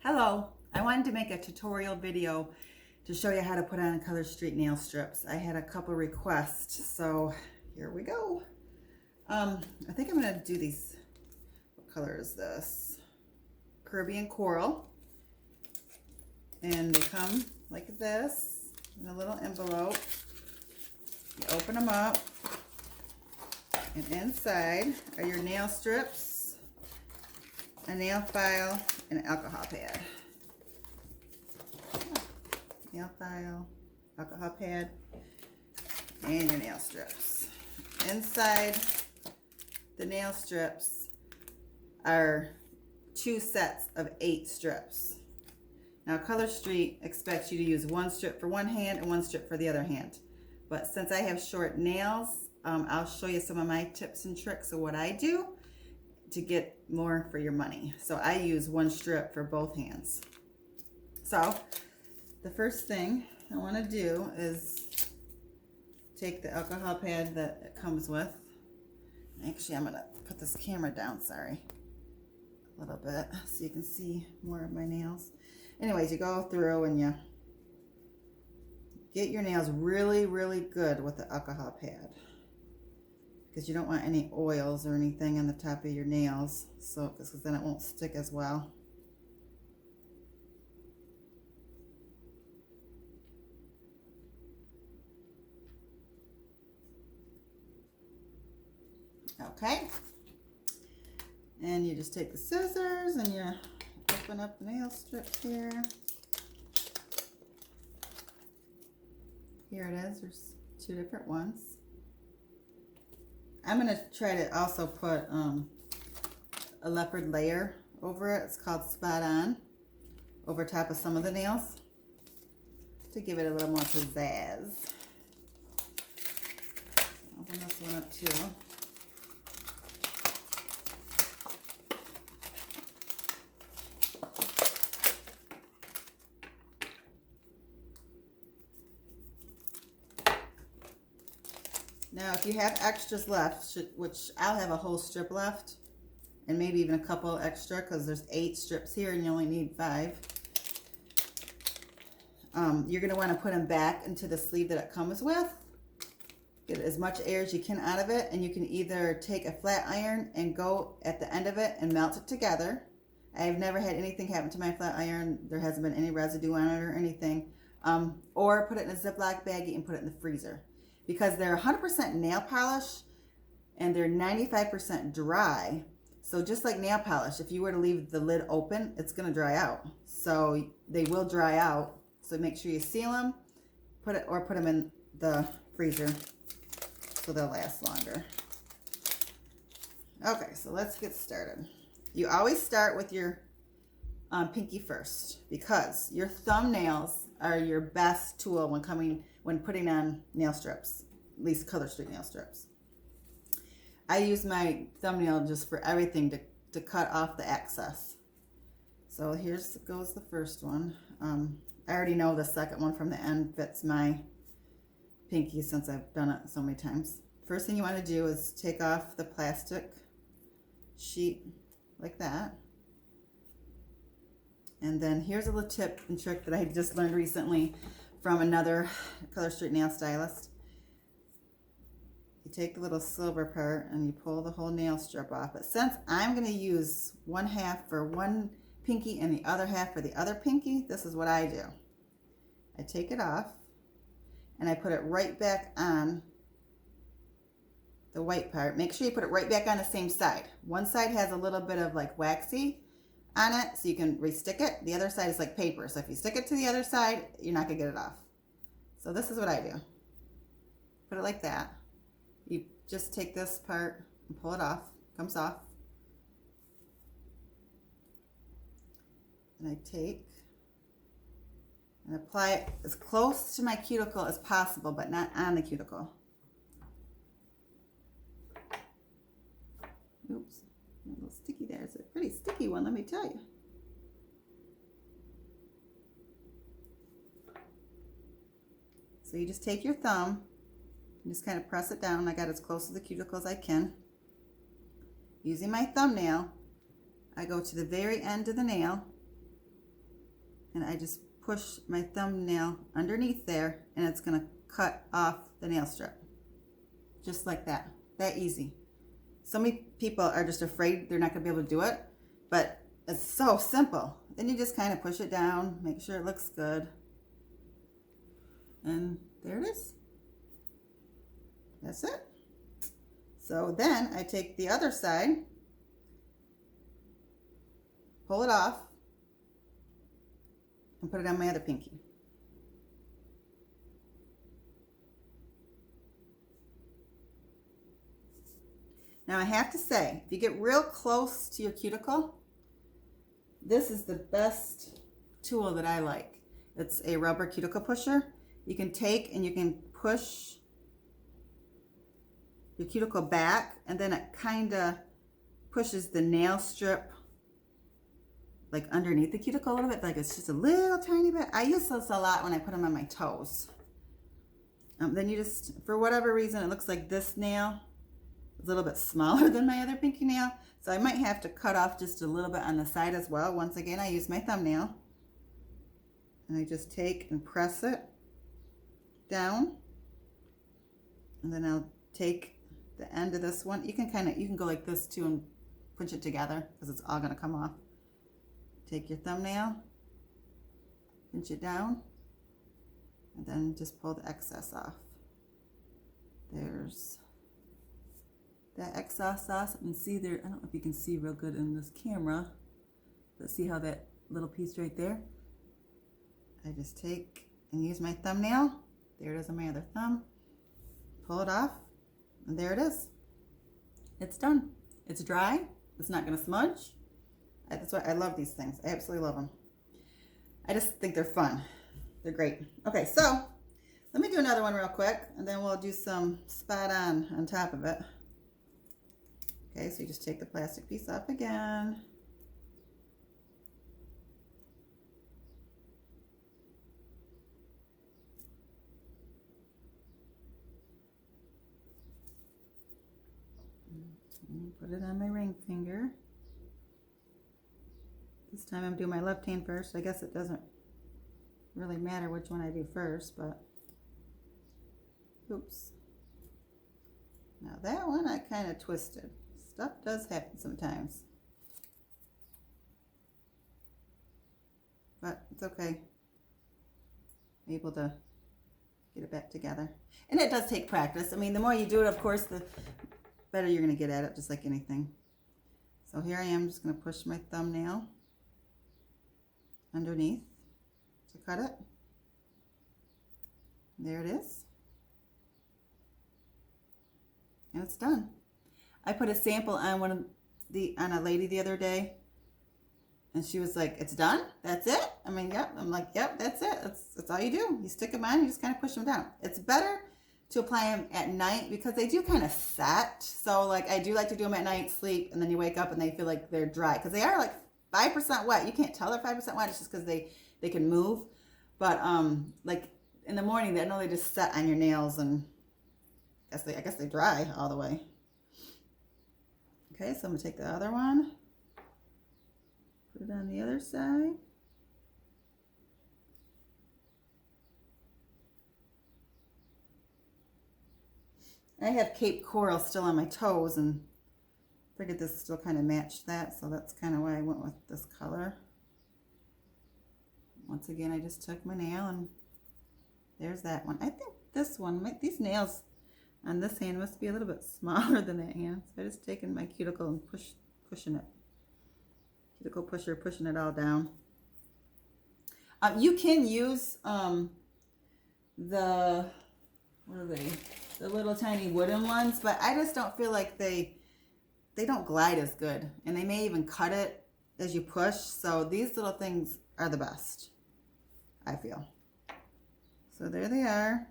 Hello, I wanted to make a tutorial video to show you how to put on Color Street nail strips. I had a couple requests, so here we go. I think I'm gonna do these. What color is this? Caribbean Coral. And they come like this in a little envelope. You open them up, and inside are your nail strips, a nail file, and an alcohol pad. Nail file, alcohol pad, and your nail strips. Inside the nail strips are 2 sets of 8 strips. Now Color Street expects you to use 1 strip for one hand and 1 strip for the other hand. But since I have short nails, I'll show you some of my tips and tricks of what I do to get more for your money. So I use 1 strip for both hands. So the first thing I want to do is take the alcohol pad that it comes with. Actually, I'm going to put this camera down, sorry, a little bit so you can see more of my nails. Anyways, you go through and you get your nails really, really good with the alcohol pad, because you don't want any oils or anything on the top of your nails, so because then it won't stick as well. Okay, and you just take the scissors and you open up the nail strip here. Here it is, there's 2 different ones. I'm going to try to also put a leopard layer over it. It's called Spot On, over top of some of the nails to give it a little more pizzazz. Open this one up too. Now, if you have extras left, which I'll have a whole strip left, and maybe even a couple extra, because there's 8 strips here and you only need 5. You're going to want to put them back into the sleeve that it comes with. Get as much air as you can out of it, and you can either take a flat iron and go at the end of it and melt it together. I've never had anything happen to my flat iron. There hasn't been any residue on it or anything. Or put it in a Ziploc baggie and put it in the freezer. Because they're 100% nail polish and they're 95% dry. So just like nail polish, if you were to leave the lid open, it's going to dry out. So they will dry out. So make sure you seal them, put them in the freezer so they'll last longer. Okay, so let's get started. You always start with your pinky first, because your thumbnails are your best tool when putting on nail strips, at least Color Street nail strips. I use my thumbnail just for everything to cut off the excess. So goes the first one. I already know the second one from the end fits my pinky since I've done it so many times. First thing you want to do is take off the plastic sheet like that. And then here's a little tip and trick that I just learned recently from another Color Street nail stylist. You take the little silver part and you pull the whole nail strip off. But since I'm going to use 1/2 for one pinky and the other half for the other pinky, this is what I do. I take it off and I put it right back on the white part. Make sure you put it right back on the same side. One side has a little bit of like waxy on it, so you can restick it. The other side is like paper, so if you stick it to the other side, you're not gonna get it off. So this is what I do. Put it like that. You just take this part and pull it off. Comes off. And I take and apply it as close to my cuticle as possible, but not on the cuticle. Oops. A little sticky there. It's a pretty sticky one, let me tell you. So you just take your thumb and just kind of press it down. I got as close to the cuticle as I can. Using my thumbnail, I go to the very end of the nail and I just push my thumbnail underneath there, and it's gonna cut off the nail strip. Just like that. That easy. So many people are just afraid they're not gonna be able to do it, but it's so simple. Then you just kind of push it down, make sure it looks good. And there it is. That's it. So then I take the other side, pull it off, and put it on my other pinky. Now I have to say, if you get real close to your cuticle, this is the best tool that I like. It's a rubber cuticle pusher. You can take and you can push your cuticle back, and then it kind of pushes the nail strip like underneath the cuticle a little bit, like it's just a little tiny bit. I use this a lot when I put them on my toes. Then you just, for whatever reason, it looks like this nail is a little bit smaller than my other pinky nail, so I might have to cut off just a little bit on the side as well. Once again, I use my thumbnail, and I just take and press it down, and then I'll take the end of this one. You can go like this too and pinch it together because it's all going to come off. Take your thumbnail, pinch it down, and then just pull the excess off. There's that excess off. You can see there, I don't know if you can see real good in this camera, but see how that little piece right there? I just take and use my thumbnail. There it is on my other thumb. Pull it off, and there it is. It's done. It's dry. It's not going to smudge. That's why I love these things. I absolutely love them. I just think they're fun. They're great. Okay, so let me do another one real quick, and then we'll do some spot on top of it. Okay, so you just take the plastic piece off again. Put it on my ring finger. This time I'm doing my left hand first. I guess it doesn't really matter which one I do first, but oops. Now that one I kind of twisted. Stuff does happen sometimes. But it's okay. I'm able to get it back together. And it does take practice. I mean, the more you do it, of course, the better you're going to get at it, just like anything. So here I am, just going to push my thumbnail underneath to cut it. There it is. And it's done. I put a sample on on a lady the other day, and she was like, "It's done? That's it?" I mean, yep. I'm like, "Yep, that's it. That's all you do. You stick them on, you just kind of push them down." It's better to apply them at night because they do kind of set. So like I do like to do them at night, sleep, and then you wake up and they feel like they're dry because they are like 5% wet. You can't tell they're 5% wet. It's just because they can move. But like in the morning, I know they just set on your nails, and I guess they dry all the way. Okay, so I'm gonna take the other one, put it on the other side. I have Cape Coral still on my toes, and figured this still kind of matched that, so that's kind of why I went with this color. Once again, I just took my nail, and there's that one. I think this one, these nails on this hand must be a little bit smaller than that hand. So I just taken my cuticle and pushing it. Cuticle pusher, pushing it all down. You can use what are they? The little tiny wooden ones, but I just don't feel like they don't glide as good, and they may even cut it as you push. So these little things are the best, I feel. So there they are.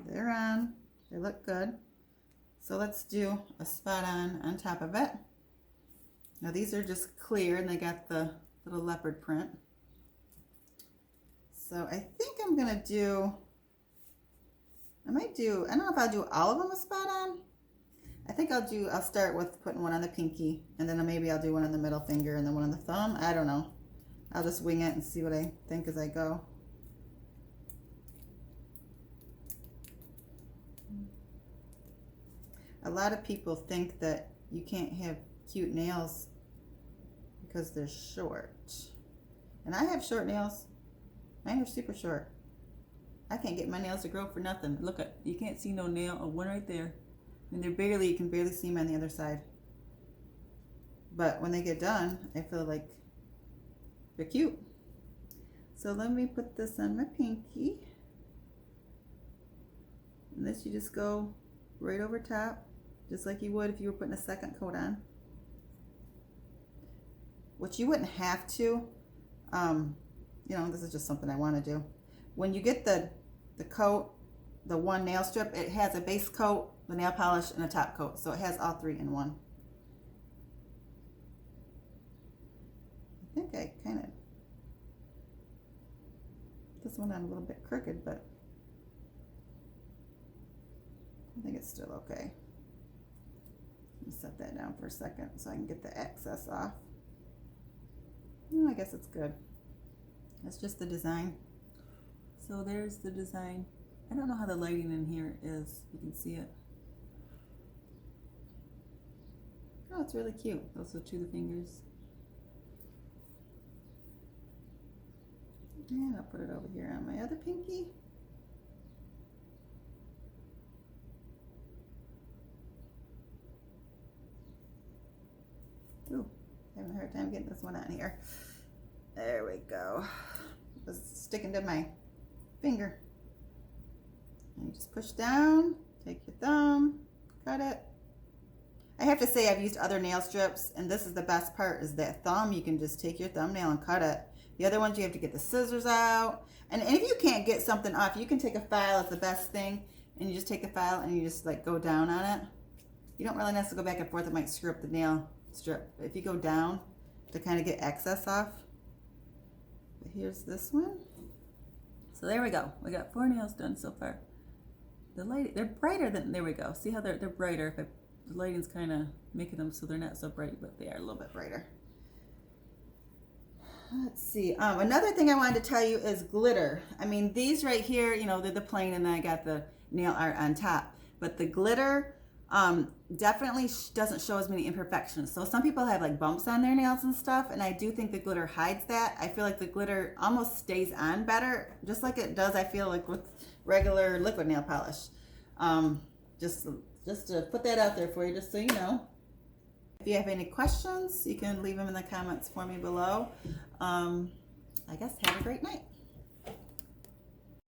They're on. They look good. So let's do a spot on top of it. Now these are just clear, and they got the little leopard print. So I think I'm gonna do, I don't know if I'll do all of them a spot on. I think I'll start with putting one on the pinky, and then maybe I'll do one on the middle finger and then one on the thumb. I don't know. I'll just wing it and see what I think as I go. A lot of people think that you can't have cute nails because they're short. And I have short nails. Mine are super short. I can't get my nails to grow for nothing. Look at, you can't see no nail, one right there. And they're barely, you can barely see them on the other side. But when they get done, I feel like they're cute. So let me put this on my pinky. And this you just go right over top, just like you would if you were putting a second coat on. Which you wouldn't have to. You know, this is just something I want to do. When you get the coat, the one nail strip, it has a base coat, the nail polish, and a top coat. So it has all three in one. I think I kind of, this one I'm a little bit crooked, but I think it's still okay. Let me set that down for a second so I can get the excess off. I guess it's good. That's just the design. So there's the design. I don't know how the lighting in here is. You can see it. Oh, it's really cute. Those are two of the fingers. And I'll put it over here on my other pinky. Ooh, having a hard time getting this one on here. There we go. It was sticking to my finger. And you just push down, take your thumb, cut it. I have to say I've used other nail strips, and this is the best part, is that thumb. You can just take your thumbnail and cut it. The other ones you have to get the scissors out. And if you can't get something off, you can take a file. It's the best thing. And you just take the file and you just like go down on it. You don't really necessarily go back and forth. It might screw up the nail strip. But if you go down to kind of get excess off. But here's this one. So there we go. We got 4 nails done so far. The light, they're brighter than, there we go. See how they're brighter. If the lighting's kind of making them so they're not so bright, but they are a little bit brighter. Let's see. Another thing I wanted to tell you is glitter. I mean, these right here, you know, they're the plain, and then I got the nail art on top. But the glitter definitely doesn't show as many imperfections. So some people have like bumps on their nails and stuff, and I do think the glitter hides that. I feel like the glitter almost stays on better, just like it does, I feel like, with regular liquid nail polish. Just to put that out there for you, just so you know. If you have any questions, you can leave them in the comments for me below. I guess have a great night.